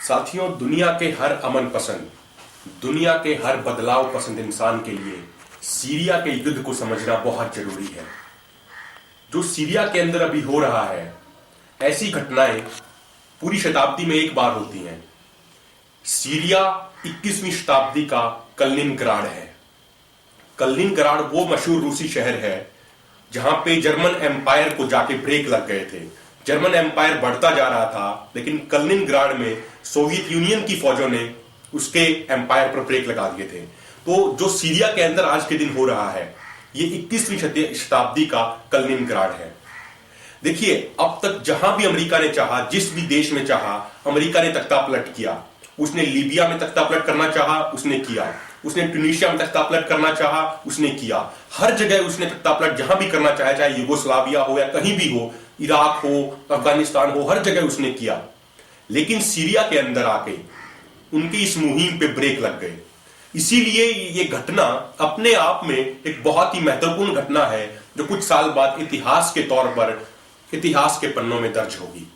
साथियों, दुनिया के हर अमन पसंद, दुनिया के हर बदलाव पसंद इंसान के लिए सीरिया के युद्ध को समझना बहुत जरूरी है। जो सीरिया के अंदर अभी हो रहा है, ऐसी घटनाएं पूरी शताब्दी में एक बार होती हैं। सीरिया 21वीं शताब्दी का कलिनिनग्राड है। कलिनिनग्राड वो मशहूर रूसी शहर है जहां पे जर्मन एम्पायर को जाके ब्रेक लग गए थे। जर्मन एम्पायर बढ़ता जा रहा था, लेकिन कलिनिनग्राड में सोवियत यूनियन की फौजों ने उसके एम्पायर पर ब्रेक लगा दिए थे। तो जो सीरिया के अंदर आज के दिन हो रहा है, ये 21वीं शताब्दी का कलिनिनग्राड है। देखिए, अब तक जहां भी अमेरिका ने चाहा, जिस भी देश में चाहा, अमेरिका ने तख्ता पलट किया। उसने लीबिया में तख्ता पलट करना चाहा, उसने किया। उसने ट्यूनीशिया में तख्ता पलट करना चाहा, उसने किया। हर जगह उसने तख्ता पलट जहां भी करना चाहे, चाहे युगोस्लाविया हो या कहीं भी हो, इराक हो, अफगानिस्तान हो, हर जगह उसने किया। लेकिन सीरिया के अंदर आके उनकी इस मुहिम पे ब्रेक लग गए। इसीलिए ये घटना अपने आप में एक बहुत ही महत्वपूर्ण घटना है, जो कुछ साल बाद इतिहास के तौर पर इतिहास के पन्नों में दर्ज होगी।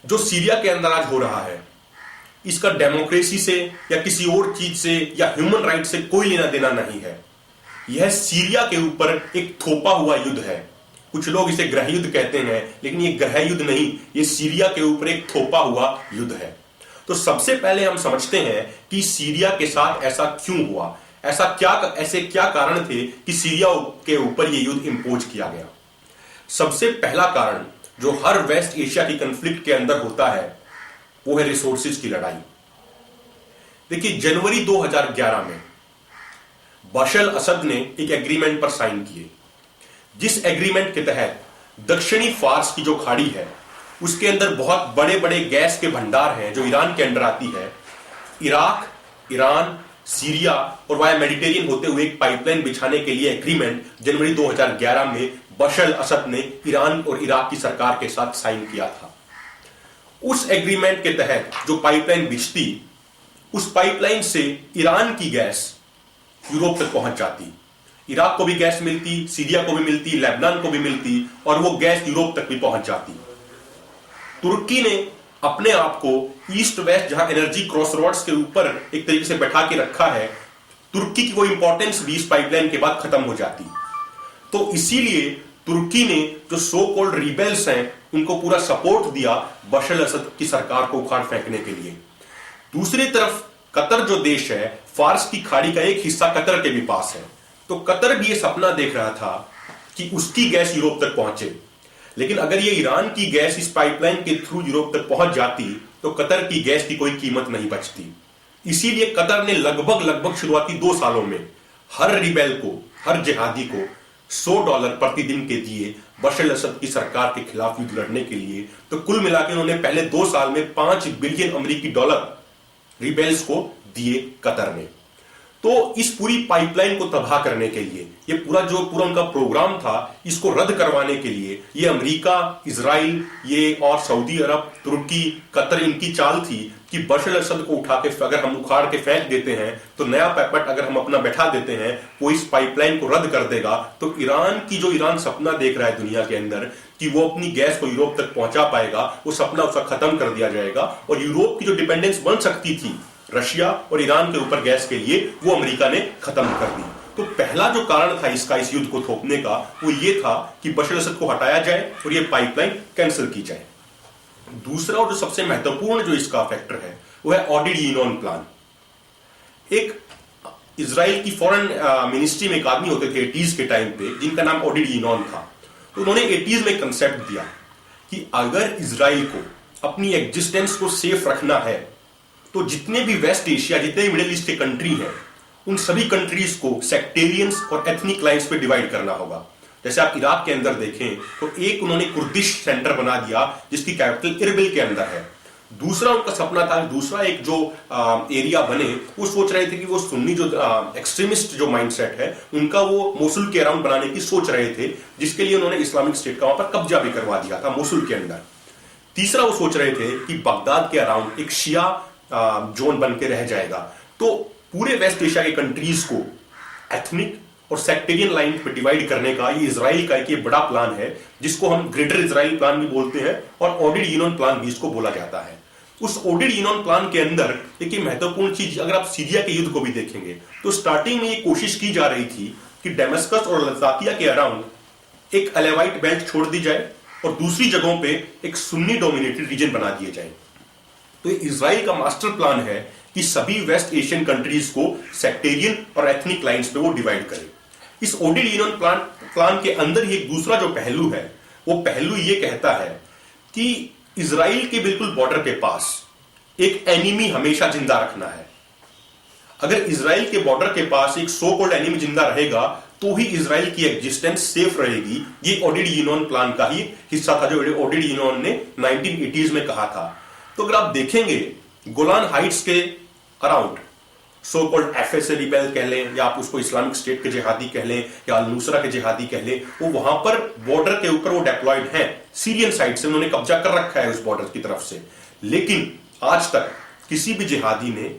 जो सीरिया के अंदर आज हो रहा है, इसका डेमोक्रेसी से या किसी और चीज से या ह्यूमन राइट से कोई लेना देना नहीं है। यह सीरिया के ऊपर एक थोपा हुआ युद्ध है। कुछ लोग इसे गृह युद्ध कहते हैं, लेकिन ये गृह युद्ध नहीं, ये सीरिया के ऊपर एक थोपा हुआ युद्ध है। तो सबसे पहले हम समझते हैं कि सीरिया के साथ ऐसा क्यों हुआ, ऐसे क्या कारण थे कि सीरिया के ऊपर यह युद्ध इंपोज किया गया। सबसे पहला कारण जो हर वेस्ट एशिया की कॉन्फ्लिक्ट के अंदर होता है, वो है रिसोर्सेज की लड़ाई। देखिए, जनवरी 2011 में बशर असद ने एक एग्रीमेंट पर साइन किए, जिस एग्रीमेंट के तहत दक्षिणी फार्स की जो खाड़ी है, उसके अंदर बहुत बड़े बड़े गैस के भंडार हैं जो ईरान के अंडर आती है। इराक, ईरान, सीरिया और वाया मेडिटेरियन होते हुए एक पाइपलाइन बिछाने के लिए एग्रीमेंट जनवरी 2011 में बशर असद ने ईरान और इराक की सरकार के साथ साइन किया था। उस एग्रीमेंट के तहत जो पाइपलाइन बिछती, उस पाइपलाइन से ईरान की गैस यूरोप तक पहुंच जाती। इराक को भी गैस मिलती, सीरिया को भी मिलती, लेबनान को भी मिलती, और वो गैस यूरोप तक भी पहुंच जाती। तुर्की ने अपने आप को ईस्ट वेस्ट, जहां एनर्जी क्रॉसरोड्स के ऊपर एक तरीके से बैठा के रखा है, तुर्की की वो इंपॉर्टेंस भी इस पाइपलाइन के बाद खत्म हो जाती। तो इसीलिए तुर्की ने जो सो कॉल्ड रिबेल्स हैं, उनको पूरा सपोर्ट दिया बशर असद की सरकार को उखाड़ फेंकने के लिए। दूसरी तरफ कतर जो देश है, फार्स की खाड़ी का एक हिस्सा कतर के भी पास है। तो कतर भी ये सपना देख रहा था कि उसकी गैस यूरोप तक पहुंचे। लेकिन अगर ये ईरान की गैस इस पाइपलाइन के थ्रू यूरोप तक पहुंच जाती, तो कतर की गैस की कोई कीमत नहीं बचती। इसीलिए कतर ने लगभग शुरुआती 2 सालों में हर रिबेल को, हर जिहादी को $100 प्रतिदिन के दिए बशर असद की सरकार के खिलाफ युद्ध लड़ने के लिए। तो कुल मिलाकर उन्होंने पहले 2 साल में $5 बिलियन अमेरिकी रिबेल्स को दिए कतर ने। तो इस पूरी पाइपलाइन को तबाह करने के लिए, ये पूरा उनका प्रोग्राम था, इसको रद्द करवाने के लिए ये अमेरिका, इजराइल, ये और सऊदी अरब, तुर्की, कतर, इनकी चाल थी कि बशर असद को उठा के अगर हम उखाड़ के फेंक देते हैं, तो नया पैपट अगर हम अपना बैठा देते हैं, वो इस पाइपलाइन को रद्द कर देगा। तो ईरान सपना देख रहा है दुनिया के अंदर कि वो अपनी गैस को यूरोप तक पहुंचा पाएगा, वो सपना उसका खत्म कर दिया जाएगा। और यूरोप की जो डिपेंडेंस बन सकती थी रशिया और ईरान के ऊपर गैस के लिए, वो अमेरिका ने खत्म कर दी। तो पहला जो कारण था इस युद्ध को थोपने का, वो ये था कि बशर असद को हटाया जाए और ये पाइपलाइन कैंसिल की जाए। दूसरा और जो सबसे महत्वपूर्ण जो इसका फैक्टर है, वो है ऑडिड यूनॉन प्लान। एक इजराइल की फॉरेन मिनिस्ट्री में एक आदमी होते थे 80s के टाइम पे, जिनका नाम ऑडिड यूनॉन था। तो उन्होंने 80s में एक कंसेप्ट दिया कि अगर इजराइल को अपनी एग्जिस्टेंस को सेफ रखना है, तो जितने भी वेस्ट एशिया, जितने भी मिडिल ईस्ट के कंट्री हैं, उन सभी कंट्रीज को सेक्टेरियंस और एथनिक लाइंस पे डिवाइड करना होगा। जैसे आप इराक के अंदर देखें, तो एक उन्होंने कुर्दिश सेंटर बना दिया जिसकी कैपिटल इरबिल के अंदर है। दूसरा उनका सपना था, दूसरा एक जो एरिया बने, वो सोच रहे थे कि वो सुन्नी जो एक्सट्रीमिस्ट जो माइंडसेट है, उनका वो मोसुल के अराउंड बनाने की सोच रहे थे, जिसके लिए उन्होंने इस्लामिक स्टेट का वहां पर कब्जा भी करवा दिया था मोसुल के अंदर। तीसरा वो सोच रहे थे कि बगदाद के अराउंड एक शिया जोन बन के रह जाएगा। तो पूरे वेस्ट एशिया के कंट्रीज को एथनिक और सेक्टेरियन लाइन पे डिवाइड करने का ये इजराइल का एक बड़ा प्लान है, जिसको हम ग्रेटर इजराइल प्लान भी बोलते हैं और ऑडिड यूनियन प्लान भी इसको बोला जाता है। उस ओडेड ईनॉन प्लान के अंदर एक ये महत्वपूर्ण चीज, अगर आप सीरिया के युद्ध को भी देखेंगे तो स्टार्टिंग में ये कोशिश की जा रही थी कि डेमस्कस और लताकिया के अराउंड एक अलेवाइट बेल्ट छोड़ दी जाए और दूसरी जगहों पे एक सुन्नी डोमिनेटेड रीजन बना दिए जाए। तो ये इजराइल का मास्टर प्लान है कि सभी वेस्ट एशियन कंट्रीज को सेक्टेरियन और एथनिक लाइंस पे वो डिवाइड करे। इस ओडेड ईनॉन प्लान के अंदर ही एक दूसरा जो पहलू है, वो पहलू ये कहता है कि इजराइल के बिल्कुल बॉर्डर के पास एक एनिमी हमेशा जिंदा रखना है। अगर इजराइल के बॉर्डर के पास एक सो कॉल्ड एनिमी जिंदा रहेगा तो ही इजराइल की एग्जिस्टेंस सेफ रहेगी। ये ओडेड ईनॉन प्लान का ही हिस्सा था जो ओडेड ईनॉन ने 1980s में कहा था। तो अगर आप देखेंगे गोलान हाइट्स के around so called FSA rebel कह लें या आप उसको इस्लामिक स्टेट के जिहादी कह लें या अल नुसरा के जिहादी कह लें, वो वहां पर बॉर्डर के ऊपर वो डेप्लॉयड हैं। सीरियन साइड से उन्होंने कब्जा कर रखा है उस बॉर्डर की तरफ से, लेकिन आज तक किसी भी जिहादी ने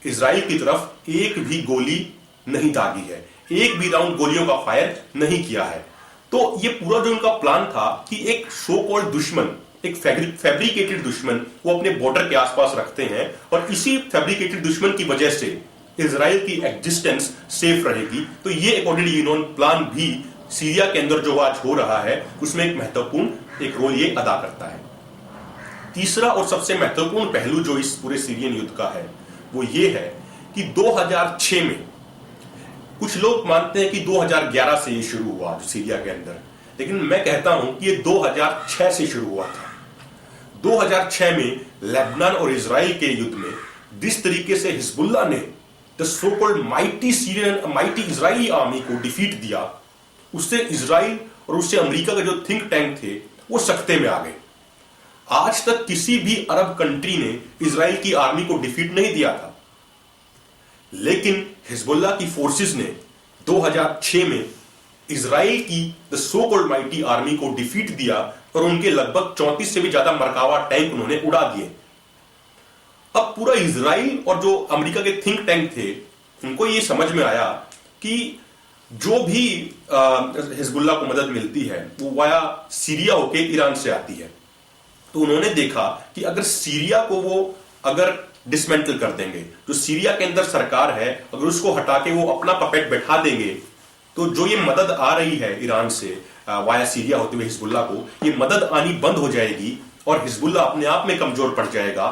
इजराइल की तरफ एक भी गोली नहीं दागी है, एक भी राउंड गोलियों का फायर नहीं किया है। तो ये पूरा जो उनका प्लान था कि एक सो कॉल्ड दुश्मन, एक फैब्रिकेटेड दुश्मन वो अपने बॉर्डर के आसपास रखते हैं और इसी फैब्रिकेटेड दुश्मन की वजह से इजराइल की एग्जिस्टेंस सेफ रहेगी। तो ये एक ओडेड ईनॉन प्लान भी सीरिया के अंदर जो आज हो रहा है उसमें एक महत्वपूर्ण एक रोल ये अदा करता है। तीसरा और सबसे महत्वपूर्ण पहलू जो इस पूरे सीरियन युद्ध का है वो ये है कि 2006 में, कुछ लोग मानते हैं कि 2011 से ये शुरू हुआ सीरिया के अंदर, लेकिन मैं कहता हूं कि ये 2006 से शुरू हुआ था। 2006 में लेबनान और इजराइल के युद्ध में जिस तरीके से हिजबुल्लाह ने the so called mighty Israeli army को डिफीट दिया, उससे इजराइल और उससे अमेरिका के जो थिंक टैंक थे वो सख्ते में आ गए। आज तक किसी भी अरब कंट्री ने इजराइल की आर्मी को डिफीट नहीं दिया था, लेकिन हिजबुल्लाह की फोर्सेस ने 2006 में इजराइल की the so called mighty army को डिफीट दिया और उनके लगभग 34 से भी ज्यादा मरकावा टैंक उन्होंने उड़ा दिए। अब पूरा इजराइल और जो अमेरिका के थिंक टैंक थे उनको ये समझ में आया कि जो भी हिजबुल्लाह को मदद मिलती है वो वाया सीरिया होके ईरान से आती है। तो उन्होंने देखा कि अगर सीरिया को वो अगर डिसमेंटल कर देंगे, जो सीरिया के अंदर सरकार है अगर उसको हटा के वो अपना पपेट बैठा देंगे, तो जो ये मदद आ रही है ईरान से वाया सीरिया होते हुए हिजबुल्लाह को, ये मदद आनी बंद हो जाएगी और हिजबुल्लाह अपने आप में कमजोर पड़ जाएगा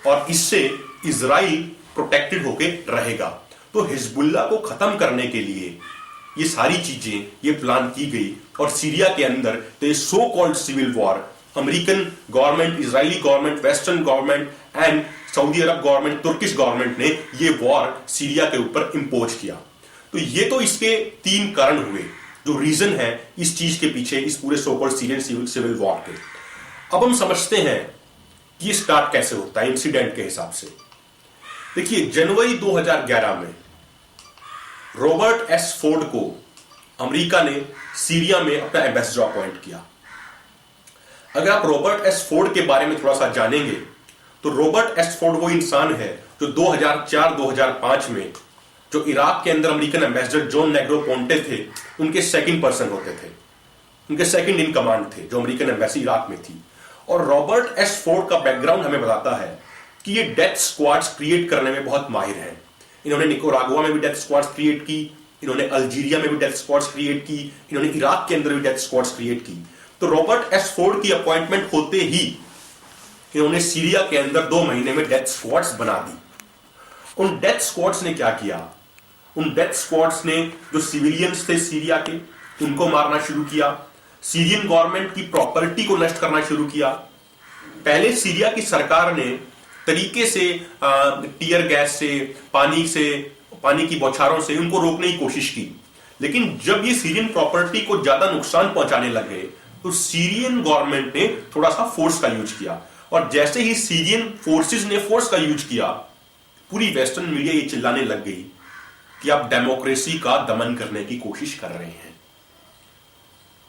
और इससे इजराइल प्रोटेक्टेड होके रहेगा। तो हिजबुल्लाह को खत्म करने के लिए ये सारी चीजें ये प्लान की गई और सीरिया के अंदर तो ये so called civil war American government, Israeli government, western government and Saudi Arab government, Turkish government ने ये वॉर सीरिया के ऊपर इंपोज किया। तो ये तो इसके 3 कारण हुए जो रीजन है इस चीज के पीछे, इस पूरे so called Syrian civil war के। अब हम समझते हैं कि ये स्टार्ट कैसे होता है इंसिडेंट के हिसाब से। देखिए, जनवरी 2011 में रॉबर्ट एस फोर्ड को अमेरिका ने सीरिया में अपना एम्बेसडर अपॉइंट किया। अगर आप रॉबर्ट एस फोर्ड के बारे में थोड़ा सा जानेंगे तो रॉबर्ट एस फोर्ड वो इंसान है जो 2004-2005 में जो इराक के अंदर अमेरिकन एम्बेसडर जॉन नेग्रोपोंटे थे उनके सेकंड पर्सन होते थे, उनके सेकंड इन कमांड थे जो अमेरिकन एम्बेसी इराक में थी। और रॉबर्ट एस फोर्ड का बैकग्राउंड हमें बताता है कि ये डेथ स्क्वाड्स क्रिएट करने में बहुत माहिर हैं। इन्होंने निकोरागुआ में भी डेथ स्क्वाड्स क्रिएट की, इन्होंने अल्जीरिया में भी डेथ स्क्वाड्स क्रिएट की, इन्होंने इराक के अंदर भी डेथ स्क्वाड्स क्रिएट की। तो रॉबर्ट एस फोर्ड की अपॉइंटमेंट होते ही इन्होंने सीरिया के अंदर 2 महीने में डेथ स्क्वाड्स बना दी। उन डेथ स्क्वाड्स ने क्या किया? उन डेथ स्क्वाड्स ने जो सिविलियंस थे सीरिया के उनको मारना शुरू किया, सीरियन गवर्नमेंट की प्रॉपर्टी को नष्ट करना शुरू किया। पहले सीरिया की सरकार ने तरीके से टीयर गैस से पानी की बौछारों से उनको रोकने की कोशिश की, लेकिन जब ये सीरियन प्रॉपर्टी को ज्यादा नुकसान पहुंचाने लगे तो सीरियन गवर्नमेंट ने थोड़ा सा फोर्स का यूज किया। और जैसे ही सीरियन फोर्सेस ने फोर्स का यूज किया, पूरी वेस्टर्न मीडिया ये चिल्लाने लग गई कि आप डेमोक्रेसी का दमन करने की कोशिश कर रहे हैं।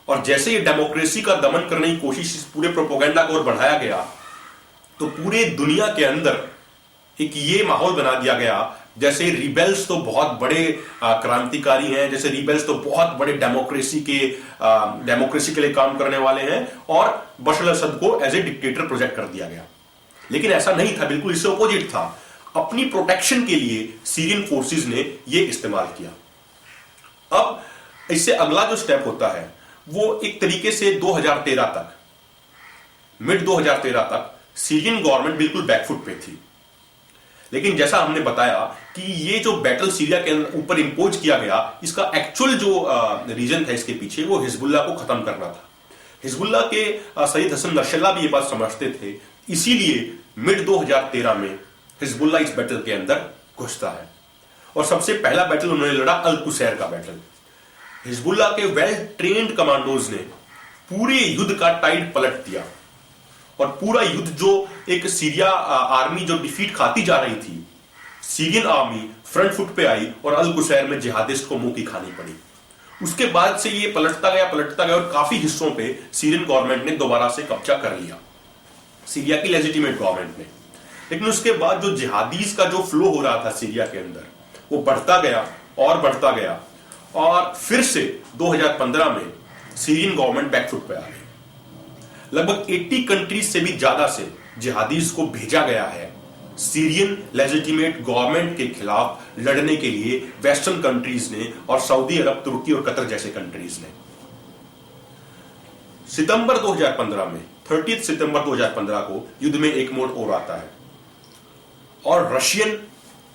और जैसे ये डेमोक्रेसी का दमन करने की कोशिश इस पूरे प्रोपेगेंडा को और बढ़ाया गया तो पूरे दुनिया के अंदर एक ये माहौल बना दिया गया जैसे रिबेल्स तो बहुत बड़े क्रांतिकारी हैं, जैसे रिबेल्स तो बहुत बड़े डेमोक्रेसी के लिए काम करने वाले हैं और बशर अल असद को एज ए डिक्टेटर प्रोजेक्ट कर दिया गया। लेकिन ऐसा नहीं था, बिल्कुल इससे ऑपोजिट था। अपनी प्रोटेक्शन के लिए सीरियन फोर्सेस ने यह इस्तेमाल किया। अब इससे अगला जो स्टेप होता है वो एक तरीके से 2013 तक, मिड 2013 तक सीरियन गवर्नमेंट बिल्कुल बैकफुट पे थी। लेकिन जैसा हमने बताया कि ये जो बैटल सीरिया के ऊपर इंपोज किया गया, इसका एक्चुअल जो रीजन था इसके पीछे, वो हिजबुल्लाह को खत्म करना था। हिजबुल्लाह के सईद हसन नसरुल्लाह भी ये बात समझते थे, इसीलिए मिड 2013 में हिजबुल्लाह इस बैटल के अंदर घुसता है और सबसे पहला बैटल उन्होंने लड़ा अल कुसैर का बैटल। हिजबुल्लाह के वेल ट्रेन्ड कमांडोज ने पूरे युद्ध का टाइड पलट दिया और पूरा युद्ध जो एक सीरिया आर्मी जो डिफीट खाती जा रही थी, सीरियन आर्मी फ्रंट फुट पे आई और अल कुसैर में जिहादिस्ट को मुंह की खानी पड़ी। उसके बाद से ये पलटता गया और काफी हिस्सों पे सीरियन गवर्नमेंट ने दोबारा से कब्जा कर लिया, सीरिया की लेजिटिमेट गवर्नमेंट ने। लेकिन उसके बाद जो जिहादीज का जो फ्लो हो रहा था सीरिया के अंदर, वो बढ़ता गया और फिर से 2015 में सीरियन गवर्नमेंट बैकफुट पे आ गई। लगभग 80 कंट्रीज से भी ज्यादा से जिहादीज को भेजा गया है सीरियन लेजिटिमेट गवर्नमेंट के खिलाफ लड़ने के लिए वेस्टर्न कंट्रीज ने और सऊदी अरब, तुर्की और कतर जैसे कंट्रीज ने। सितंबर 2015 में 30 सितंबर 2015 को युद्ध में एक मोड़ और आता है और Russian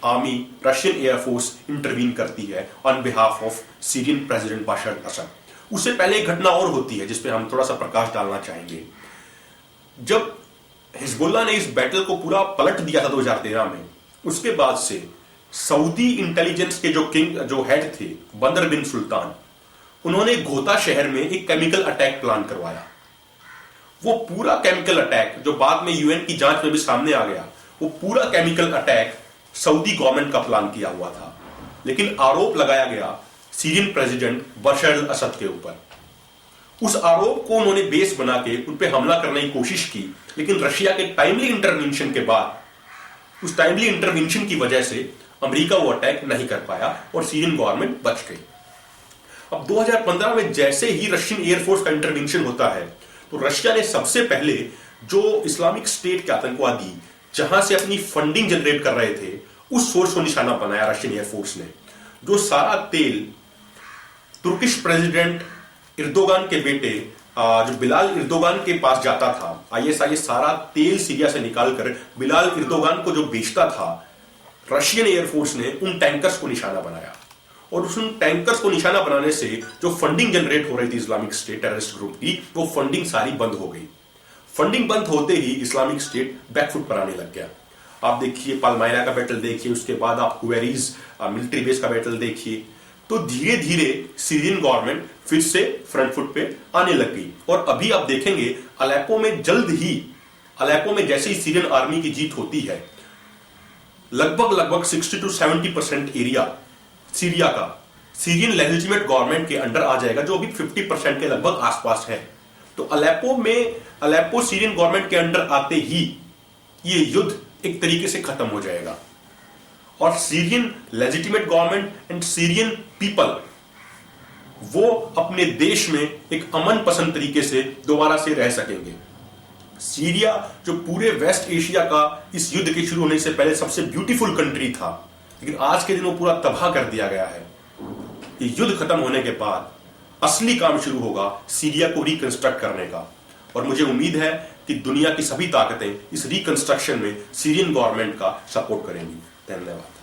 army, Russian air force intervene करती है on behalf of Syrian president Bashar Assad. उससे पहले एक घटना और होती है जिसपे हम थोड़ा सा प्रकाश डालना चाहेंगे। जब हिजबुल्लाह ने इस बैटल को पूरा पलट दिया था 2013 में, उसके बाद से सऊदी इंटेलिजेंस के जो हेड थे बंदर बिन सुल्तान, उन्होंने घोता शहर में एक केमिकल अटैक प्लान करवाया। वो पूरा केमिकल अटैक जो बाद में यूएन की जांच में भी सामने आ गया, वो पूरा केमिकल अटैक सऊदी गवर्नमेंट का प्लान किया हुआ था। लेकिन आरोप लगाया गया सीरियन प्रेसिडेंट बशर अल असद के ऊपर। उस आरोप को उन्होंने बेस बना के उन पे हमला करने की कोशिश की, लेकिन रशिया के टाइमली इंटरवेंशन के बाद, उस टाइमली इंटरवेंशन की वजह से अमेरिका वो अटैक नहीं कर पाया और सीरियन गवर्नमेंट बच गई। अब 2015 में जैसे ही रशियन एयरफोर्स का इंटरवेंशन होता है, तो रशिया ने सबसे पहले जो इस्लामिक स्टेट के आतंकवादी जहां से अपनी फंडिंग जनरेट कर रहे थे, उस सोर्स को निशाना बनाया रशियन एयरफोर्स ने। जो सारा तेल तुर्किश प्रेसिडेंट इर्दोगान के बेटे जो बिलाल इर्दोगान के पास जाता था, आईएसआई सारा तेल सीरिया से निकालकर बिलाल इर्दोगान को जो बेचता था, रशियन एयरफोर्स ने उन टैंकर्स को निशाना बनाया और उन टैंकर्स को निशाना बनाने से जो फंडिंग जनरेट हो रही थी इस्लामिक स्टेट टेररिस्ट ग्रुप की, वो फंडिंग सारी बंद हो गई। फंडिंग बंद होते ही इस्लामिक स्टेट बैकफुट पर आने लग गया। आप देखिए पालमायरा का बैटल देखिए, उसके बाद आप कुवेरीज मिलिट्री बेस का बैटल देखिए, तो धीरे धीरे सीरियन गवर्नमेंट फिर से फ्रंट फुट पे आने लग गई। और अभी आप देखेंगे अलेप्पो में जल्द ही, अलेप्पो में जैसे ही सीरियन आर्मी की जीत होती है, लगभग 60 to 70% एरिया सीरिया का सीरियन लेजिटिमेट गवर्नमेंट के अंडर आ जाएगा, जो अभी 50% के लगभग आसपास है। तो अलेप्पो सीरियन गवर्नमेंट के अंडर आते ही ये युद्ध एक तरीके से खत्म हो जाएगा और Syrian legitimate government and Syrian people वो अपने देश में एक अमन पसंद तरीके से दोबारा से रह सकेंगे। सीरिया जो पूरे वेस्ट एशिया का इस युद्ध के शुरू होने से पहले सबसे ब्यूटीफुल कंट्री था, लेकिन आज के दिन वो पूरा तबाह कर दिया गया है। ये युद्ध खत्म होने के बाद असली काम शुरू होगा सीरिया को रिकंस्ट्रक्ट करने का, और मुझे उम्मीद है कि दुनिया की सभी ताकतें इस रिकंस्ट्रक्शन में सीरियन गवर्नमेंट का सपोर्ट करेंगी। धन्यवाद।